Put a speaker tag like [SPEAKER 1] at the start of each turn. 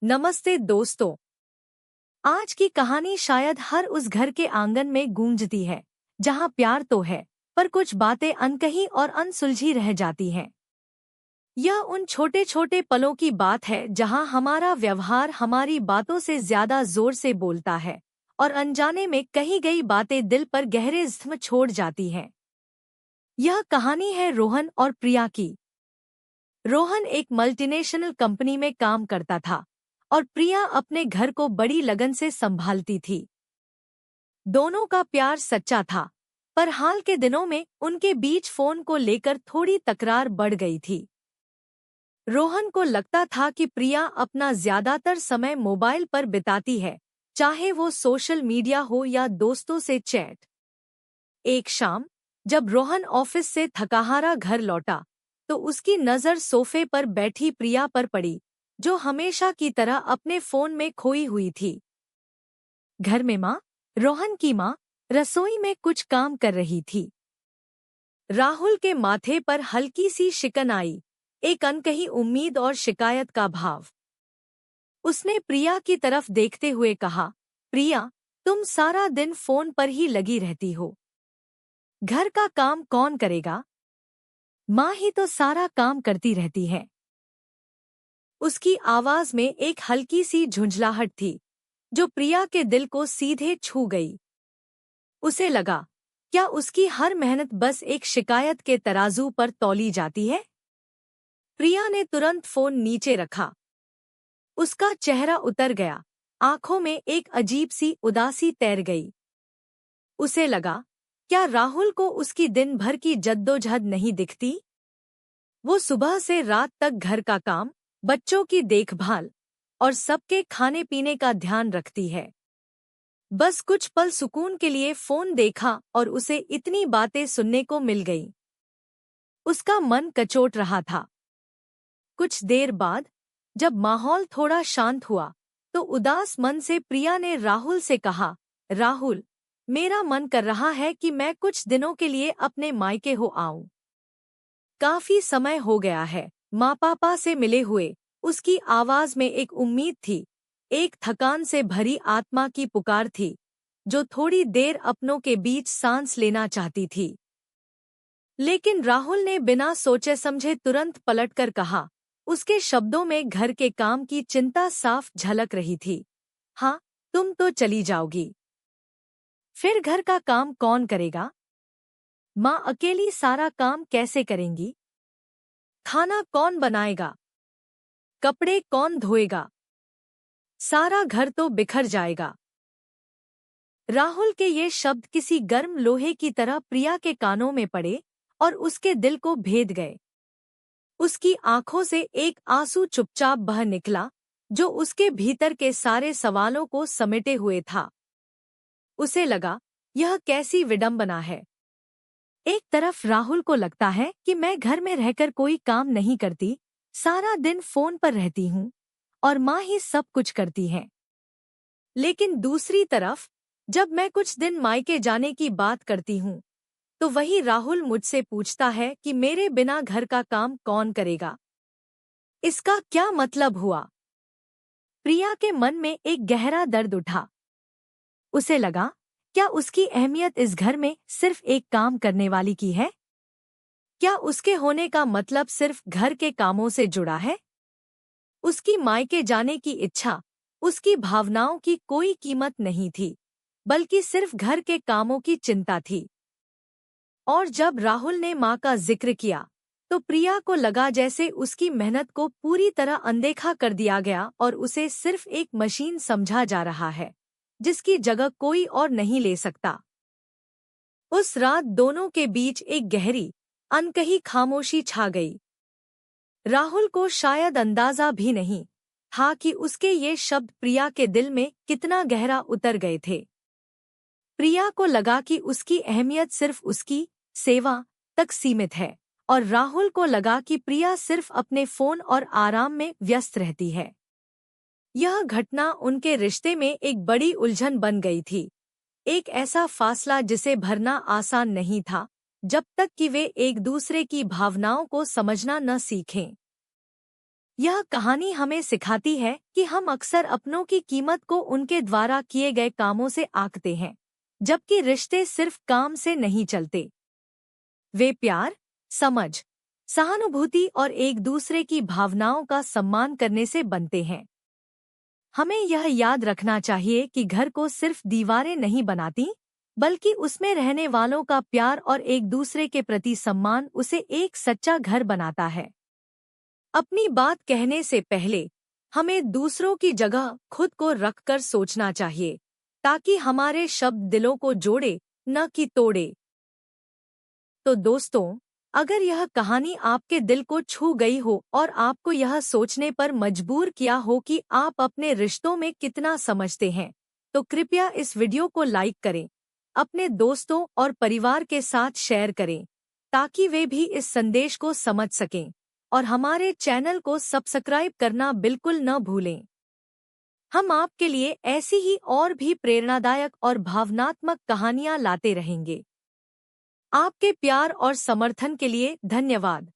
[SPEAKER 1] नमस्ते दोस्तों। आज की कहानी शायद हर उस घर के आंगन में गूंजती है जहां प्यार तो है पर कुछ बातें अनकही और अनसुलझी रह जाती हैं। यह उन छोटे छोटे पलों की बात है जहां हमारा व्यवहार हमारी बातों से ज्यादा जोर से बोलता है और अनजाने में कही गई बातें दिल पर गहरे जख्म छोड़ जाती हैं। यह कहानी है रोहन और प्रिया की। रोहन एक मल्टीनेशनल कंपनी में काम करता था और प्रिया अपने घर को बड़ी लगन से संभालती थी। दोनों का प्यार सच्चा था, पर हाल के दिनों में उनके बीच फोन को लेकर थोड़ी तकरार बढ़ गई थी। रोहन को लगता था कि प्रिया अपना ज्यादातर समय मोबाइल पर बिताती है, चाहे वो सोशल मीडिया हो या दोस्तों से चैट। एक शाम जब रोहन ऑफिस से थकाहारा घर लौटा तो उसकी नज़र सोफे पर बैठी प्रिया पर पड़ी, जो हमेशा की तरह अपने फोन में खोई हुई थी। घर में माँ, रोहन की माँ, रसोई में कुछ काम कर रही थी। राहुल के माथे पर हल्की सी शिकन आई, एक अनकही उम्मीद और शिकायत का भाव। उसने प्रिया की तरफ देखते हुए कहा, प्रिया, तुम सारा दिन फोन पर ही लगी रहती हो। घर का काम कौन करेगा? माँ ही तो सारा काम करती रहती है। उसकी आवाज में एक हल्की सी झुंझलाहट थी, जो प्रिया के दिल को सीधे छू गई। उसे लगा, क्या उसकी हर मेहनत बस एक शिकायत के तराजू पर तौली जाती है? प्रिया ने तुरंत फोन नीचे रखा। उसका चेहरा उतर गया, आंखों में एक अजीब सी उदासी तैर गई। उसे लगा, क्या राहुल को उसकी दिन भर की जद्दोजहद नहीं दिखती? वो सुबह से रात तक घर का काम, बच्चों की देखभाल और सबके खाने पीने का ध्यान रखती है। बस कुछ पल सुकून के लिए फोन देखा और उसे इतनी बातें सुनने को मिल गई। उसका मन कचोट रहा था। कुछ देर बाद जब माहौल थोड़ा शांत हुआ तो उदास मन से प्रिया ने राहुल से कहा, राहुल, मेरा मन कर रहा है कि मैं कुछ दिनों के लिए अपने मायके हो आऊं। काफी समय हो गया है माँ पापा से मिले हुए। उसकी आवाज में एक उम्मीद थी, एक थकान से भरी आत्मा की पुकार थी, जो थोड़ी देर अपनों के बीच सांस लेना चाहती थी। लेकिन राहुल ने बिना सोचे समझे तुरंत पलटकर कहा, उसके शब्दों में घर के काम की चिंता साफ झलक रही थी। हाँ, तुम तो चली जाओगी, फिर घर का काम कौन करेगा? माँ अकेली सारा काम कैसे करेंगी? खाना कौन बनाएगा? कपड़े कौन धोएगा? सारा घर तो बिखर जाएगा। राहुल के ये शब्द किसी गर्म लोहे की तरह प्रिया के कानों में पड़े और उसके दिल को भेद गए। उसकी आंखों से एक आंसू चुपचाप बह निकला, जो उसके भीतर के सारे सवालों को समेटे हुए था। उसे लगा, यह कैसी विडंबना है। एक तरफ राहुल को लगता है कि मैं घर में रहकर कोई काम नहीं करती, सारा दिन फोन पर रहती हूँ और माँ ही सब कुछ करती है। लेकिन दूसरी तरफ जब मैं कुछ दिन मायके जाने की बात करती हूँ तो वही राहुल मुझसे पूछता है कि मेरे बिना घर का काम कौन करेगा। इसका क्या मतलब हुआ? प्रिया के मन में एक गहरा दर्द उठा। उसे लगा, क्या उसकी अहमियत इस घर में सिर्फ एक काम करने वाली की है? क्या उसके होने का मतलब सिर्फ घर के कामों से जुड़ा है? उसकी मायके जाने की इच्छा, उसकी भावनाओं की कोई कीमत नहीं थी, बल्कि सिर्फ घर के कामों की चिंता थी। और जब राहुल ने माँ का जिक्र किया तो प्रिया को लगा जैसे उसकी मेहनत को पूरी तरह अनदेखा कर दिया गया और उसे सिर्फ एक मशीन समझा जा रहा है, जिसकी जगह कोई और नहीं ले सकता। उस रात दोनों के बीच एक गहरी, अनकही खामोशी छा गई। राहुल को शायद अंदाजा भी नहीं था कि उसके ये शब्द प्रिया के दिल में कितना गहरा उतर गए थे। प्रिया को लगा कि उसकी अहमियत सिर्फ उसकी सेवा तक सीमित है और राहुल को लगा कि प्रिया सिर्फ अपने फोन और आराम में व्यस्त रहती है। यह घटना उनके रिश्ते में एक बड़ी उलझन बन गई थी, एक ऐसा फासला जिसे भरना आसान नहीं था जब तक कि वे एक दूसरे की भावनाओं को समझना न सीखें। यह कहानी हमें सिखाती है कि हम अक्सर अपनों की कीमत को उनके द्वारा किए गए कामों से आंकते हैं, जबकि रिश्ते सिर्फ काम से नहीं चलते। वे प्यार, समझ, सहानुभूति और एक दूसरे की भावनाओं का सम्मान करने से बनते हैं। हमें यह याद रखना चाहिए कि घर को सिर्फ दीवारें नहीं बनाती, बल्कि उसमें रहने वालों का प्यार और एक दूसरे के प्रति सम्मान उसे एक सच्चा घर बनाता है। अपनी बात कहने से पहले हमें दूसरों की जगह खुद को रखकर सोचना चाहिए, ताकि हमारे शब्द दिलों को जोड़े, न कि तोड़े। तो दोस्तों, अगर यह कहानी आपके दिल को छू गई हो और आपको यह सोचने पर मजबूर किया हो कि आप अपने रिश्तों में कितना समझते हैं, तो कृपया इस वीडियो को लाइक करें, अपने दोस्तों और परिवार के साथ शेयर करें, ताकि वे भी इस संदेश को समझ सकें, और हमारे चैनल को सब्सक्राइब करना बिल्कुल न भूलें। हम आपके लिए ऐसी ही और भी प्रेरणादायक और भावनात्मक कहानियां लाते रहेंगे। आपके प्यार और समर्थन के लिए धन्यवाद।